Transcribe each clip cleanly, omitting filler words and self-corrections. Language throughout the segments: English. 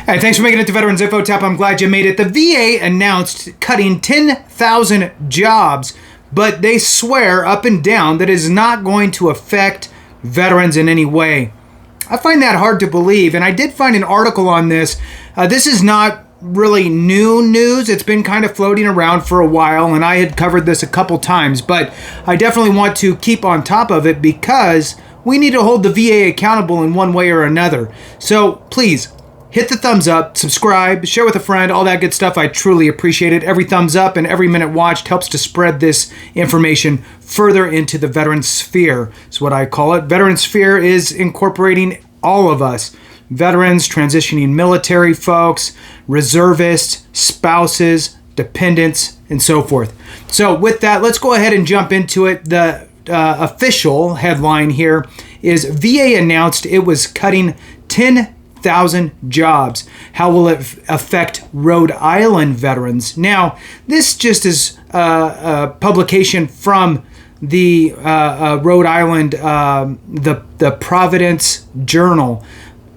Hey, thanks for making it to Veterans Info Tap. I'm glad you made it. The VA announced cutting 10,000 jobs, but they swear up and down that it is not going to affect veterans in any way. I find that hard to believe, and I did find an article on this. This is not really new news. It's been kind of floating around for a while, and I had covered this a couple times, but I definitely want to keep on top of it because we need to hold the VA accountable in one way or another. So please, hit the thumbs up, subscribe, share with a friend, all that good stuff. I truly appreciate it. Every thumbs up and every minute watched helps to spread this information further into the veteran sphere. That's what I call it. Veteran sphere is incorporating all of us. Veterans, transitioning military folks, reservists, spouses, dependents, and so forth. So with that, let's go ahead and jump into it. The official headline here is VA announced it was cutting 10,000 jobs. How will it affect Rhode Island veterans? Now, this just is a publication from the Rhode Island, the Providence Journal.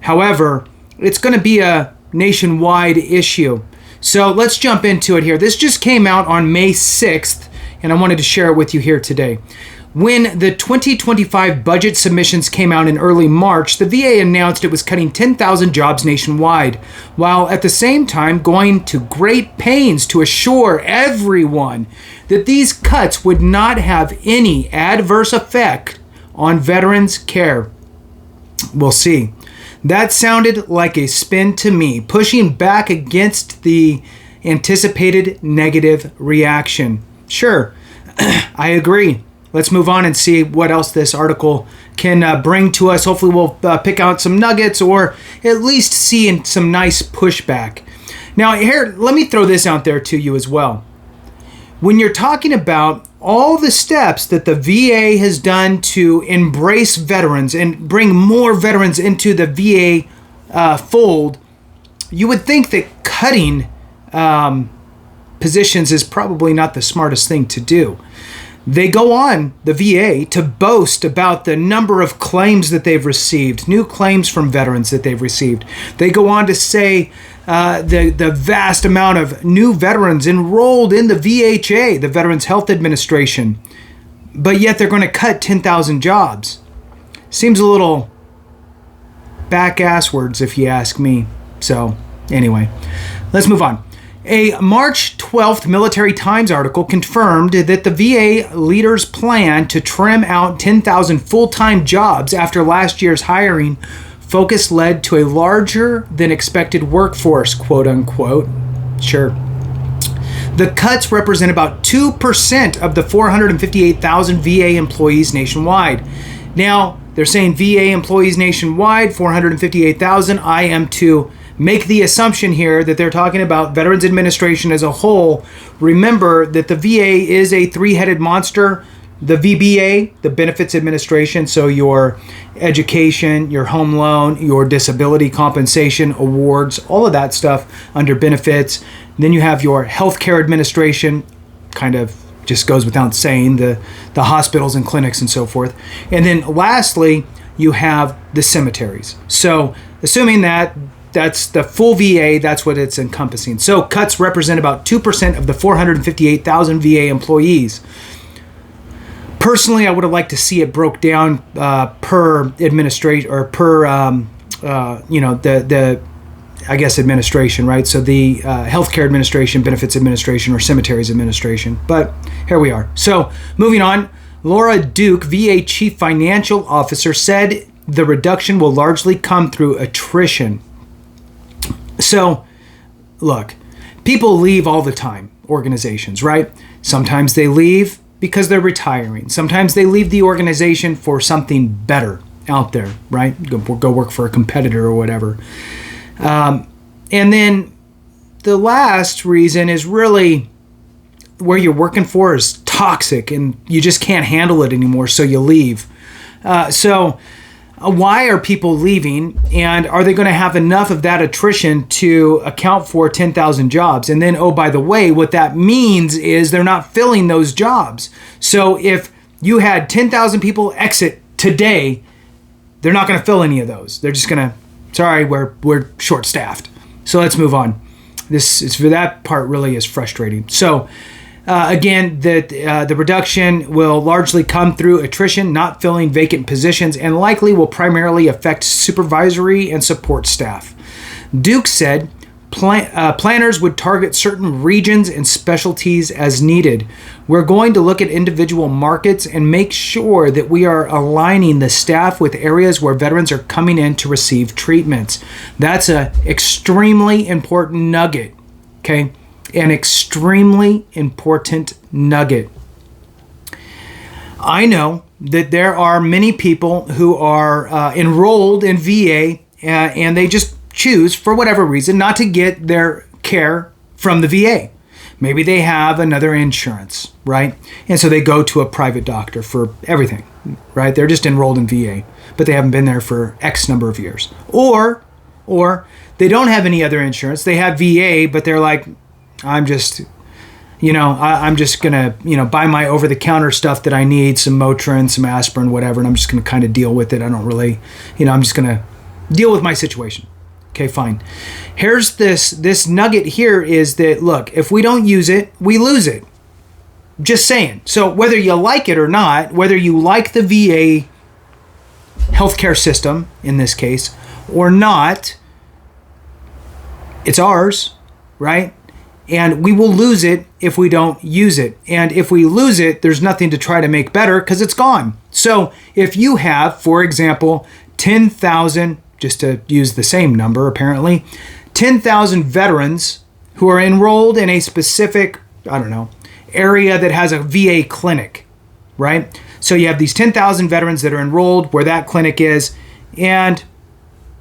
However, it's going to be a nationwide issue. So let's jump into it here. This just came out on May 6th, and I wanted to share it with you here today. When the 2025 budget submissions came out in early March, the VA announced it was cutting 10,000 jobs nationwide, while at the same time going to great pains to assure everyone that these cuts would not have any adverse effect on veterans' care. We'll see. That sounded like a spin to me, pushing back against the anticipated negative reaction. Sure, I agree. Let's move on and see what else this article can bring to us. Hopefully we'll pick out some nuggets or at least see some nice pushback. Now here, let me throw this out there to you as well. When you're talking about all the steps that the VA has done to embrace veterans and bring more veterans into the VA fold, you would think that cutting positions is probably not the smartest thing to do. They go on, the VA, to boast about the number of claims that they've received, new claims from veterans that they've received. They go on to say the vast amount of new veterans enrolled in the VHA, the Veterans Health Administration, but yet they're going to cut 10,000 jobs. Seems a little back-ass-words if you ask me. So anyway, let's move on. A March 12th Military Times article confirmed that the VA leaders plan to trim out 10,000 full-time jobs after last year's hiring focus led to a larger than expected workforce, quote unquote. Sure. The cuts represent about 2% of the 458,000 VA employees nationwide. Now, they're saying VA employees nationwide, 458,000. I am to make the assumption here that they're talking about Veterans Administration as a whole. Remember that the VA is a three-headed monster. The VBA, the Benefits Administration, so your education, your home loan, your disability compensation, awards, all of that stuff under benefits. Then you have your Healthcare Administration, kind of just goes without saying, the hospitals and clinics and so forth. And then lastly, you have the cemeteries. So assuming that that's the full VA, that's what it's encompassing. So cuts represent about 2% of the 458,000 VA employees. Personally, I would have liked to see it broke down per administration or per, administration, right? So the Healthcare Administration, Benefits Administration, or Cemeteries Administration. But here we are. So moving on, Laura Duke, VA Chief Financial Officer, said the reduction will largely come through attrition. So, look, people leave all the time, organizations, right? Sometimes they leave because they're retiring. Sometimes they leave the organization for something better out there, right? Go work for a competitor or whatever. And then the last reason is really where you're working for is toxic and you just can't handle it anymore, so you leave. Why are people leaving, and are they going to have enough of that attrition to account for 10,000 jobs? And then, oh, by the way, what that means is they're not filling those jobs. So if you had 10,000 people exit today, they're not going to fill any of those. They're just going to, sorry, we're short-staffed. So let's move on. This is for that part really is frustrating. So again, the reduction will largely come through attrition, not filling vacant positions, and likely will primarily affect supervisory and support staff. Duke said planners would target certain regions and specialties as needed. We're going to look at individual markets and make sure that we are aligning the staff with areas where veterans are coming in to receive treatments. That's an extremely important nugget, okay? An extremely important nugget. I know that there are many people who are enrolled in VA and they just choose, for whatever reason, not to get their care from the VA. Maybe they have another insurance, right? And so they go to a private doctor for everything, right? They're just enrolled in VA, but they haven't been there for X number of years. Or they don't have any other insurance. They have VA, but they're like, I'm just gonna, buy my over-the-counter stuff that I need, some Motrin, some aspirin, whatever, and I'm just gonna kind of deal with it. I don't really, I'm just gonna deal with my situation. Okay, fine. Here's this nugget here is that, look, if we don't use it, we lose it. Just saying. So whether you like it or not, whether you like the VA healthcare system in this case or not, it's ours, right? And we will lose it if we don't use it. And if we lose it, there's nothing to try to make better because it's gone. So if you have, for example, 10,000, just to use the same number apparently, 10,000 veterans who are enrolled in a specific, area that has a VA clinic, right? So you have these 10,000 veterans that are enrolled where that clinic is, and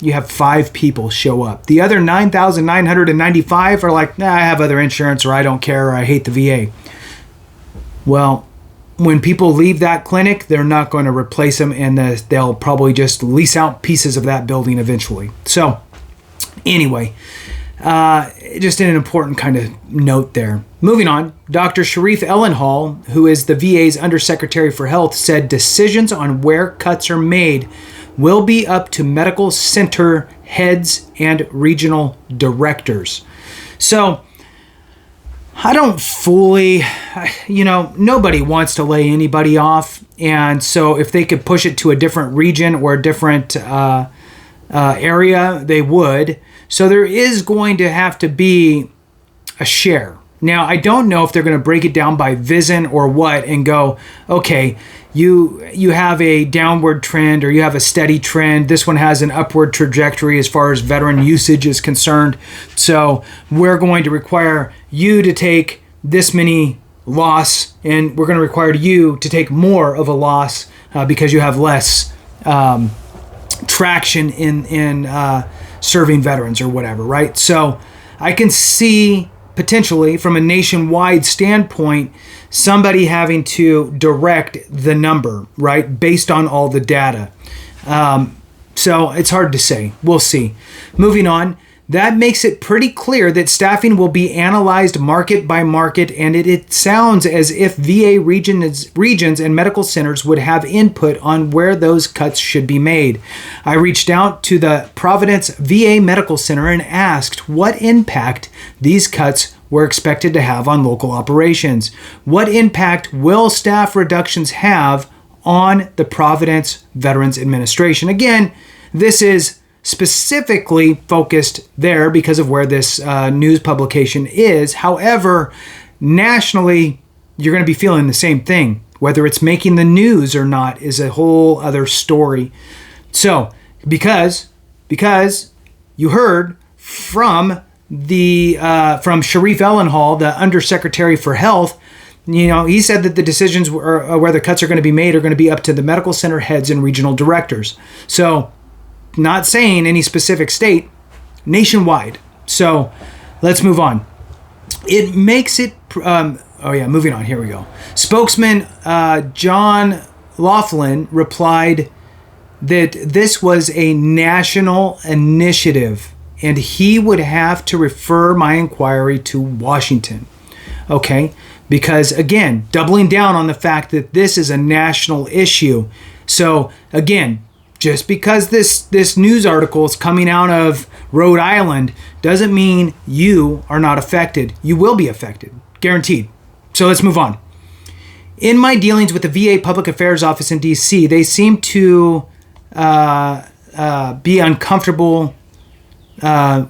you have 5 people show up. The other 9,995 are like, I have other insurance, or I don't care, or I hate the VA. Well, when people leave that clinic, they're not going to replace them, and they'll probably just lease out pieces of that building eventually. So anyway, just an important kind of note there. Moving on, Dr. Sharif Ellenhall, who is the VA's Undersecretary for Health, said decisions on where cuts are made will be up to medical center heads and regional directors. So I don't fully, nobody wants to lay anybody off. And so if they could push it to a different region or a different area, they would. So there is going to have to be a share. Now, I don't know if they're going to break it down by VISN or what and go, okay, you have a downward trend or you have a steady trend. This one has an upward trajectory as far as veteran usage is concerned. So we're going to require you to take this many loss, and we're going to require you to take more of a loss because you have less traction in serving veterans or whatever, right? So I can see potentially from a nationwide standpoint, somebody having to direct the number, right, based on all the data. So it's hard to say. We'll see. Moving on, that makes it pretty clear that staffing will be analyzed market by market, and it sounds as if VA regions and medical centers would have input on where those cuts should be made. I reached out to the Providence VA Medical Center and asked what impact these cuts were expected to have on local operations. What impact will staff reductions have on the Providence Veterans Administration? Again, this is specifically focused there because of where this news publication is. However, nationally, you're going to be feeling the same thing. Whether it's making the news or not is a whole other story. So, because you heard from from Sharif Ellenhall, the Undersecretary for Health, he said that the decisions where the cuts are going to be made are going to be up to the medical center heads and regional directors. So, not saying any specific state, nationwide. So, let's move on. It makes it, moving on, here we go. Spokesman John Laughlin replied that this was a national initiative and he would have to refer my inquiry to Washington. Okay? Because, again, doubling down on the fact that this is a national issue. So, again, just because this news article is coming out of Rhode Island doesn't mean you are not affected. You will be affected, guaranteed. So let's move on. In my dealings with the VA Public Affairs Office in DC, they seem to be uncomfortable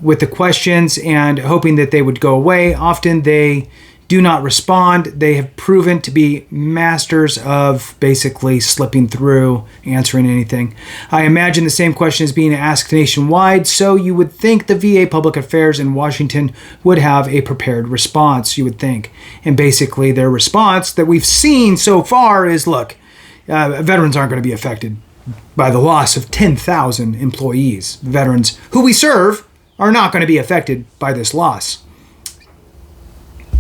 with the questions and hoping that they would go away. Often they do not respond. They have proven to be masters of basically slipping through answering anything. I imagine the same question is being asked nationwide, so you would think the VA Public Affairs in Washington would have a prepared response, you would think. And basically their response that we've seen so far is, look, veterans aren't going to be affected by the loss of 10,000 employees. Veterans who we serve are not going to be affected by this loss.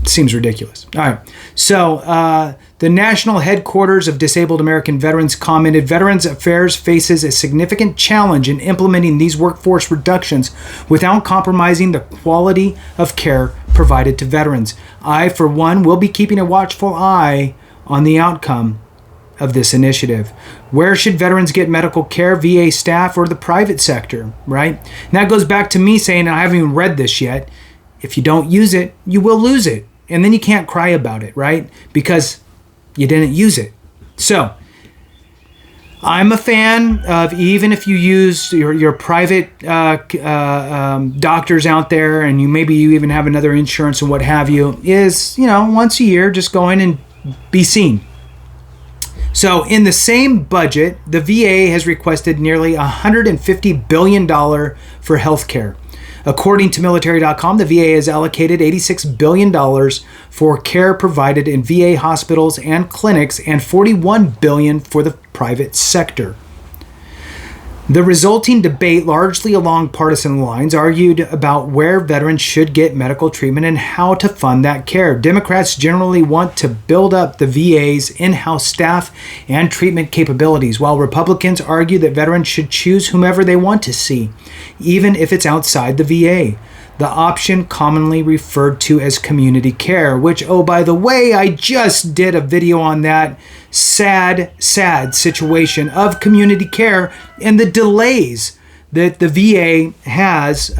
Seems ridiculous. All right. So the National Headquarters of Disabled American Veterans commented, Veterans Affairs faces a significant challenge in implementing these workforce reductions without compromising the quality of care provided to veterans. I, for one, will be keeping a watchful eye on the outcome of this initiative. Where should veterans get medical care, VA staff, or the private sector, right? And that goes back to me saying, I haven't even read this yet, if you don't use it, you will lose it. And then you can't cry about it, right? Because you didn't use it. So I'm a fan of, even if you use your private doctors out there, and you even have another insurance and what have you, is, once a year, just go in and be seen. So in the same budget, the VA has requested nearly $150 billion for health care. According to military.com, the VA has allocated $86 billion for care provided in VA hospitals and clinics and $41 billion for the private sector. The resulting debate, largely along partisan lines, argued about where veterans should get medical treatment and how to fund that care. Democrats generally want to build up the VA's in-house staff and treatment capabilities, while Republicans argue that veterans should choose whomever they want to see, even if it's outside the VA. The option commonly referred to as community care, which, oh, by the way, I just did a video on that sad situation of community care and the delays that the VA has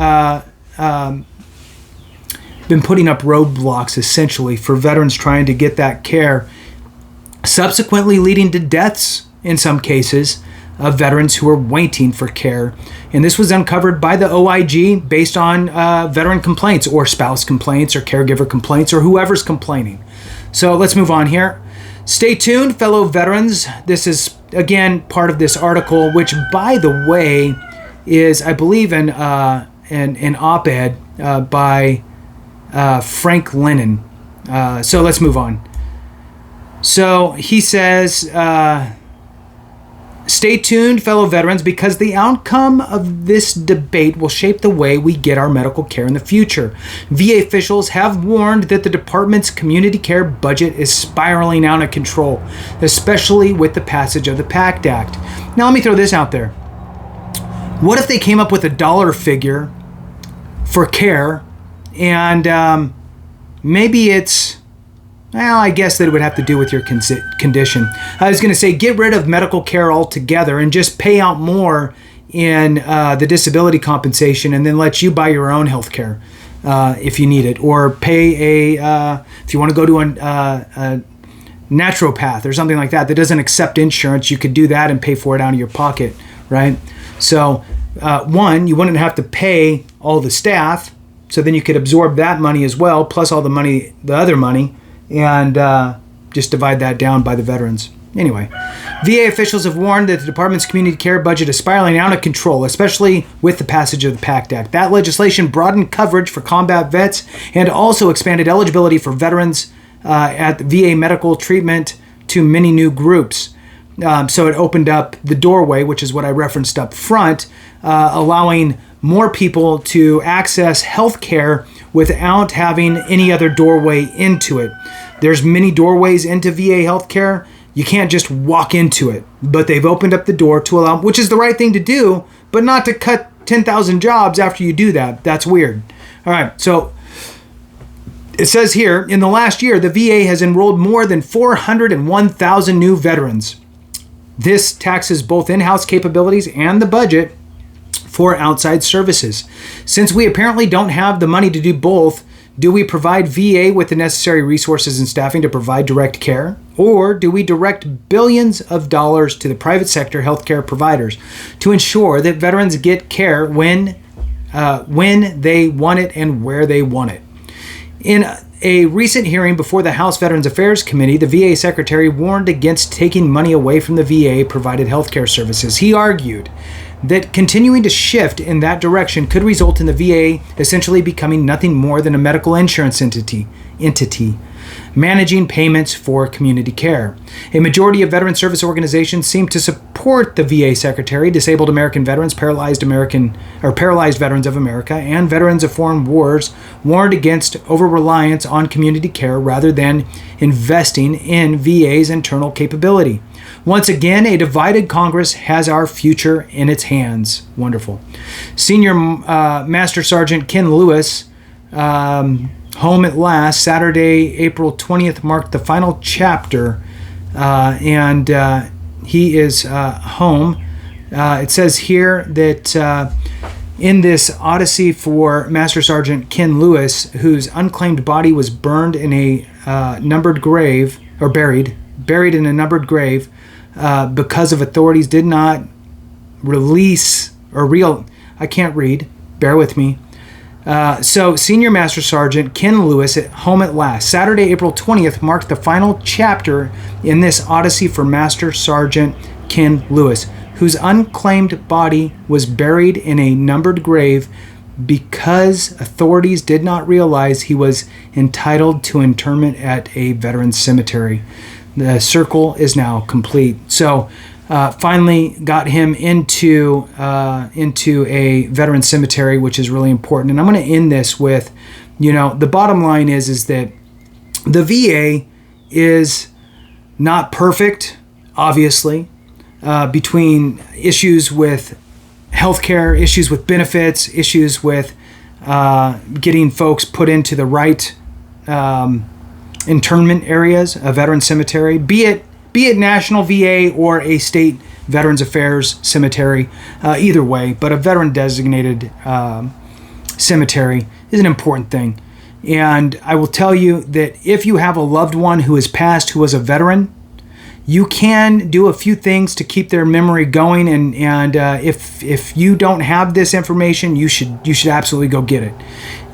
been putting up roadblocks essentially for veterans trying to get that care, subsequently leading to deaths in some cases of veterans who are waiting for care. And this was uncovered by the OIG based on veteran complaints or spouse complaints or caregiver complaints or whoever's complaining. So let's move on here. Stay tuned, fellow veterans. This is, again, part of this article, which, by the way, is, I believe, an op-ed by Frank Lennon. So let's move on. So he says, stay tuned, fellow veterans, because the outcome of this debate will shape the way we get our medical care in the future. VA officials have warned that the department's community care budget is spiraling out of control, especially with the passage of the Pact Act. Now, let me throw this out there. What if they came up with a dollar figure for care, and maybe it's, well, I guess that it would have to do with your condition. I was going to say, get rid of medical care altogether and just pay out more in the disability compensation, and then let you buy your own health care if you need it, or pay if you want to go to a naturopath or something like that doesn't accept insurance, you could do that and pay for it out of your pocket, right? So one, you wouldn't have to pay all the staff, so then you could absorb that money as well, plus all the other money, and just divide that down by the veterans. Anyway, VA officials have warned that the department's community care budget is spiraling out of control, especially with the passage of the Pact Act. That legislation broadened coverage for combat vets and also expanded eligibility for veterans at the VA medical treatment to many new groups. So it opened up the doorway, which is what I referenced up front, allowing more people to access health care without having any other doorway into it. There's many doorways into VA healthcare. You can't just walk into it, but they've opened up the door to allow, which is the right thing to do, but not to cut 10,000 jobs after you do that. That's weird. All right, so it says here, in the last year, the VA has enrolled more than 401,000 new veterans. This taxes both in-house capabilities and the budget for outside services. Since we apparently don't have the money to do both, do we provide VA with the necessary resources and staffing to provide direct care? Or do we direct billions of dollars to the private sector healthcare providers to ensure that veterans get care when they want it and where they want it? In a recent hearing before the House Veterans Affairs Committee, the VA Secretary warned against taking money away from the VA-provided healthcare services. He argued that continuing to shift in that direction could result in the VA essentially becoming nothing more than a medical insurance entity managing payments for community care. A majority of veteran service organizations seem to support the VA Secretary, Disabled American Veterans, Paralyzed Veterans of America, and Veterans of Foreign Wars warned against over-reliance on community care rather than investing in VA's internal capability. Once again, a divided Congress has our future in its hands. Wonderful. Senior Master Sergeant Ken Lewis, home at last. Saturday, April 20th marked the final chapter, and he is home. It says here that in this odyssey for Master Sergeant Ken Lewis, whose unclaimed body was burned in a numbered grave, or buried in a numbered grave, because of authorities did not release I can't read, bear with me. So Senior Master Sergeant Ken Lewis at home at last. Saturday, April 20th marked the final chapter in this odyssey for Master Sergeant Ken Lewis, whose unclaimed body was buried in a numbered grave because authorities did not realize he was entitled to interment at a veteran cemetery. The circle is now complete. So finally got him into a veteran cemetery, which is really important. And I'm going to end this with, the bottom line is that the VA is not perfect, obviously, between issues with healthcare, issues with benefits, issues with getting folks put into the right internment areas, a veteran cemetery, be it national VA or a state Veterans Affairs cemetery, either way, but a veteran designated cemetery is an important thing. And I will tell you that if you have a loved one who has passed who was a veteran, you can do a few things to keep their memory going. And if you don't have this information, you should absolutely go get it.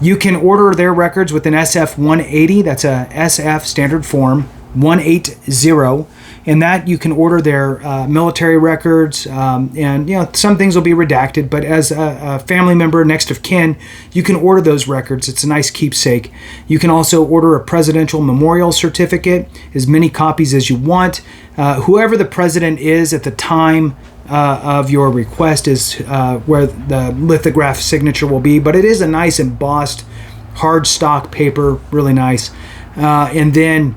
You can order their records with an SF 180. That's a SF standard form 180. And that you can order their military records, and some things will be redacted, but as a family member, next of kin, you can order those records. It's a nice keepsake. You can also order a presidential memorial certificate, as many copies as you want. Whoever the president is at the time of your request is where the lithograph signature will be, but it is a nice embossed hard stock paper, really nice. And then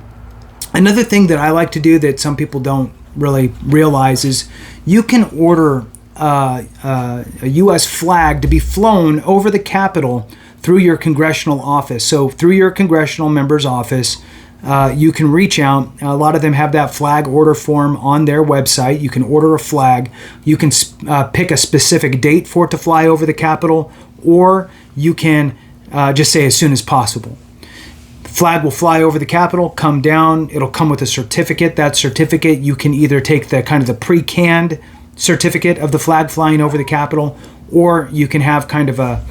another thing that I like to do that some people don't really realize is you can order a U.S. flag to be flown over the Capitol through your congressional office. So through your congressional member's office, you can reach out. A lot of them have that flag order form on their website. You can order a flag. You can pick a specific date for it to fly over the Capitol, or you can just say as soon as possible. Flag will fly over the Capitol, come down. It'll come with a certificate. That certificate, you can either take the kind of the pre-canned certificate of the flag flying over the Capitol, or you can have kind of a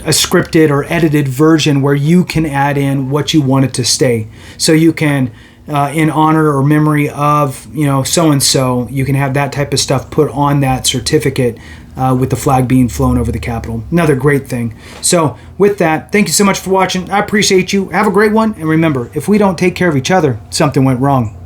scripted or edited version where you can add in what you want it to stay. So you can, in honor or memory of, so-and-so, you can have that type of stuff put on that certificate with the flag being flown over the Capitol. Another great thing. So with that, thank you so much for watching. I appreciate you. Have a great one. And remember, if we don't take care of each other, something went wrong.